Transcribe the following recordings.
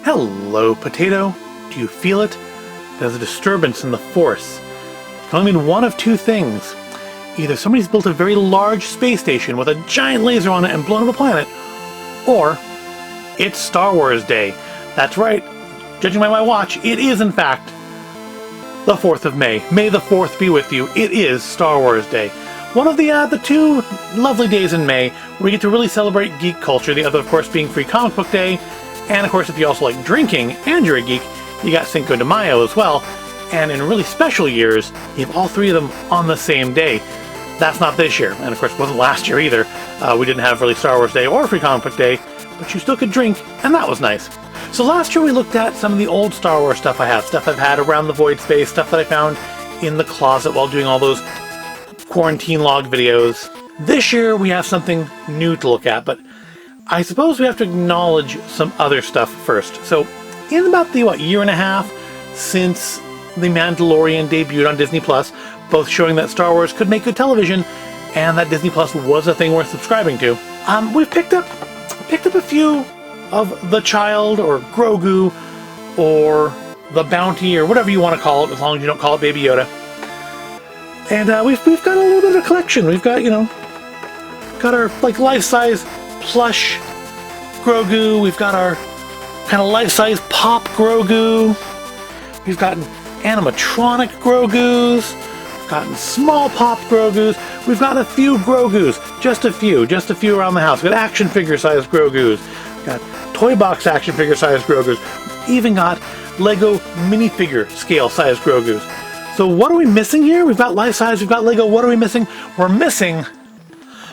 Hello, Potato. Do you feel it? There's a disturbance in the Force. It can only mean one of two things. Either somebody's built a very large space station with a giant laser on it and blown up a planet, or it's Star Wars Day. That's right. Judging by my watch, it is in fact the 4th of May. May the 4th be with you. It is Star Wars Day. One of the two lovely days in May where we get to really celebrate geek culture. The other, of course, being Free Comic Book Day. And, of course, if you also like drinking and you're a geek, you got Cinco de Mayo as well. And in really special years, you have all three of them on the same day. That's not this year. And, of course, it wasn't last year either. We didn't have really Star Wars Day or Free Comic Book Day, but you still could drink, and that was nice. So last year we looked at some of the old Star Wars stuff I have, stuff I've had around the void space, stuff that I found in the closet while doing all those quarantine log videos. This year we have something new to look at, but I suppose we have to acknowledge some other stuff first. So in about the, year and a half since The Mandalorian debuted on Disney+, both showing that Star Wars could make good television and that Disney Plus was a thing worth subscribing to, we've picked up a few of The Child, or Grogu, or The Bounty, or whatever you want to call it, as long as you don't call it Baby Yoda. And we've got a little bit of a collection. We've got, got our life-size plush Grogu. We've got our kind of life-size pop Grogu. We've gotten animatronic Grogus. We've gotten small pop Grogus. We've got a few Grogus. Just a few around the house. We've got action figure-sized Grogus. We've got toy box action figure-sized Grogus. We've even got LEGO minifigure scale-sized Grogus. So what are we missing here? We've got life-size, we've got LEGO. What are we missing? We're missing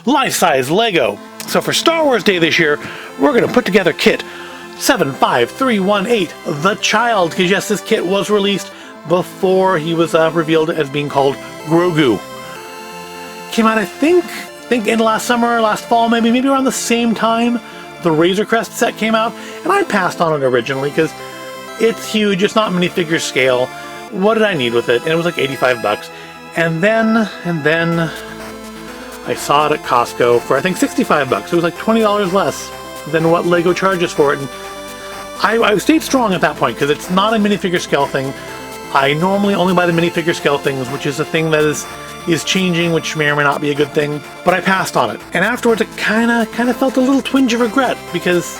life-size LEGO. So for Star Wars Day this year, we're going to put together kit 75318, The Child, because yes, this kit was released before he was revealed as being called Grogu. Came out, I think in last summer, last fall, maybe around the same time the Razor Crest set came out, and I passed on it originally because it's huge, it's not minifigure scale. What did I need with it? And it was like 85 bucks. And then I saw it at Costco for I think 65 bucks. It was like $20 less than what LEGO charges for it. And I stayed strong at that point because it's not a minifigure scale thing. I normally only buy the minifigure scale things, which is a thing that is changing, which may or may not be a good thing. But I passed on it. And afterwards it kind of felt a little twinge of regret because,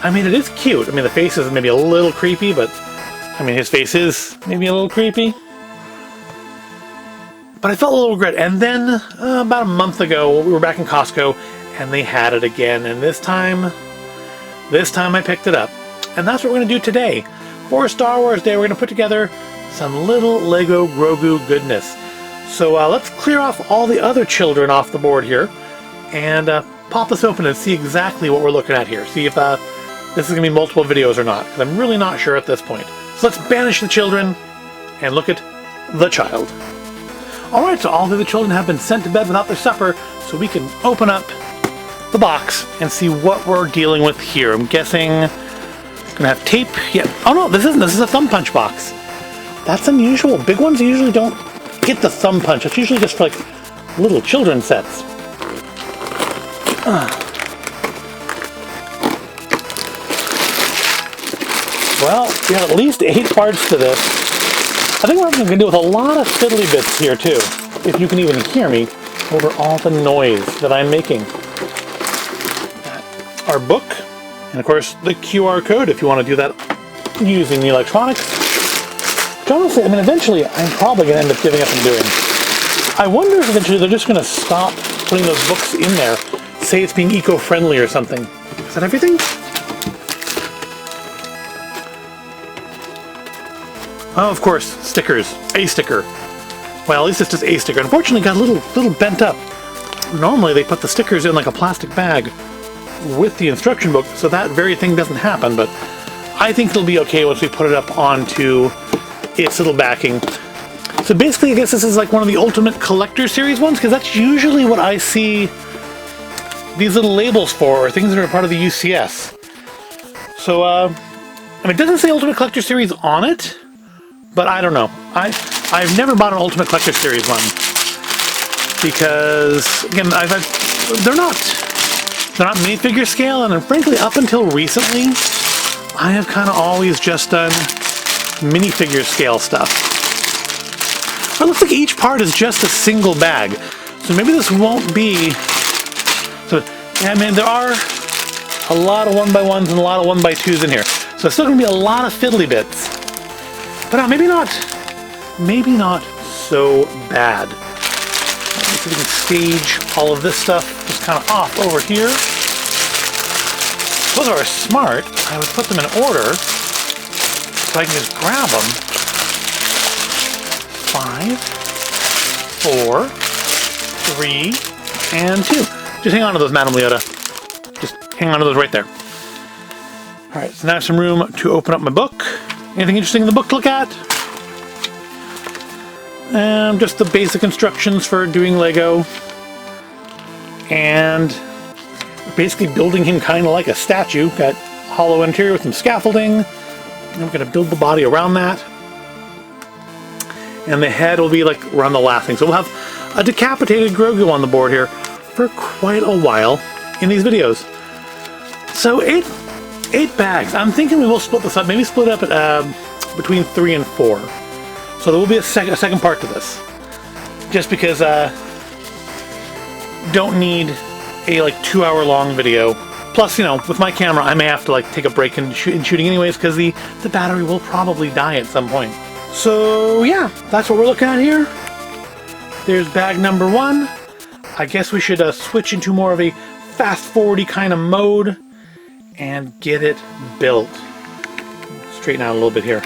I mean, it is cute. I mean, the face is maybe a little creepy, but I mean, his face is maybe a little creepy. But I felt a little regret. And then about a month ago, we were back in Costco and they had it again. And this time I picked it up. And that's what we're going to do today. For Star Wars Day, we're going to put together some little LEGO Grogu goodness. So let's clear off all the other children off the board here and pop this open and see exactly what we're looking at here. See if this is going to be multiple videos or not, because I'm really not sure at this point. So let's banish the children and look at The Child. Alright, so all the children have been sent to bed without their supper, so we can open up the box and see what we're dealing with here. I'm guessing we're gonna have tape. Yeah. Oh no, this isn't. This is a thumb punch box. That's unusual. Big ones usually don't get the thumb punch. It's usually just for like little children sets. Well, we have at least 8 parts to this. I think what I'm going to do with a lot of fiddly bits here too, if you can even hear me over all the noise that I'm making. Our book, and of course the QR code if you want to do that using the electronics. Which honestly, I mean, eventually I'm probably going to end up giving up and doing. I wonder if eventually they're just going to stop putting those books in there, say it's being eco-friendly or something. Is that everything? Oh, of course, stickers. A sticker. Well, at least it's just a sticker. Unfortunately, it got a little bent up. Normally, they put the stickers in like a plastic bag with the instruction book, so that very thing doesn't happen, but I think it'll be okay once we put it up onto its little backing. So basically, I guess this is like one of the Ultimate Collector Series ones, because that's usually what I see these little labels for, or things that are part of the UCS. So, I mean, it doesn't say Ultimate Collector Series on it, but I don't know. I've never bought an Ultimate Collector Series one because, again, they're not minifigure scale, and frankly, up until recently, I have kind of always just done minifigure scale stuff. It looks like each part is just a single bag. So maybe this won't be... So, yeah, man, there are a lot of 1x1s and a lot of 1x2s in here. So it's still going to be a lot of fiddly bits. But maybe not so bad. Let's see if we can stage all of this stuff just kind of off over here. Those are smart. I would put them in order so I can just grab them. 5, 4, 3, and 2. Just hang on to those, Madam Leota. Just hang on to those right there. Alright, so now I have some room to open up my book. Anything interesting in the book to look at? Just the basic instructions for doing Lego. And basically building him kind of like a statue. Got hollow interior with some scaffolding. And we're going to build the body around that. And the head will be like around the last thing. So we'll have a decapitated Grogu on the board here for quite a while in these videos. So eight bags. I'm thinking we will split this up. Maybe split it up at between 3 and 4. So there will be a second part to this. Just because don't need a like 2-hour-long video. Plus, you know, with my camera, I may have to like take a break in shooting anyways because the battery will probably die at some point. So yeah, that's what we're looking at here. There's bag number 1. I guess we should switch into more of a fast-forward-y kind of mode and get it built. Straighten out a little bit here.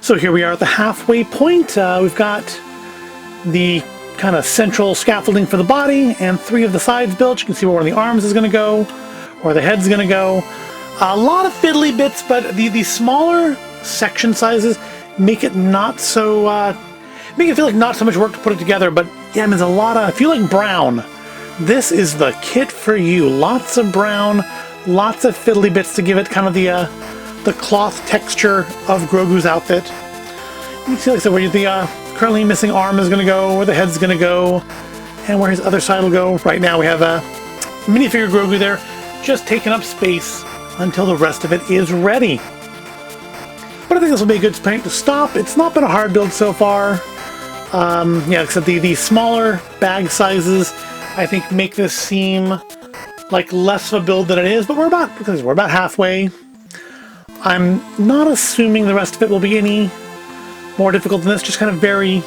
So here we are at the halfway point. We've got the kind of central scaffolding for the body and 3 of the sides built. You can see where one of the arms is going to go, or the head's going to go. A lot of fiddly bits, but the smaller section sizes make it not so make it feel like not so much work to put it together. But yeah, there's a lot of, if you like brown, this is the kit for you. Lots of brown, lots of fiddly bits to give it kind of the cloth texture of Grogu's outfit. You can see, like I said, where the currently missing arm is going to go, where the head's going to go, and where his other side will go. Right now we have a minifigure Grogu there, just taking up space until the rest of it is ready. But I think this will be a good point to stop. It's not been a hard build so far. Yeah, except the smaller bag sizes, I think, make this seem like less of a build than it is. But we're about halfway. I'm not assuming the rest of it will be any more difficult than this. Just kind of very,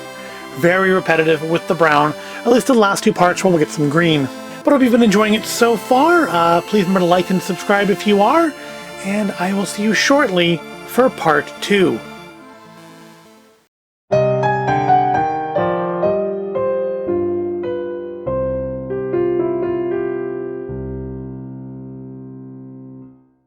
very repetitive with the brown. At least the last 2 parts where we'll get some green. But I hope you've been enjoying it so far. Please remember to like and subscribe if you are. And I will see you shortly for part 2.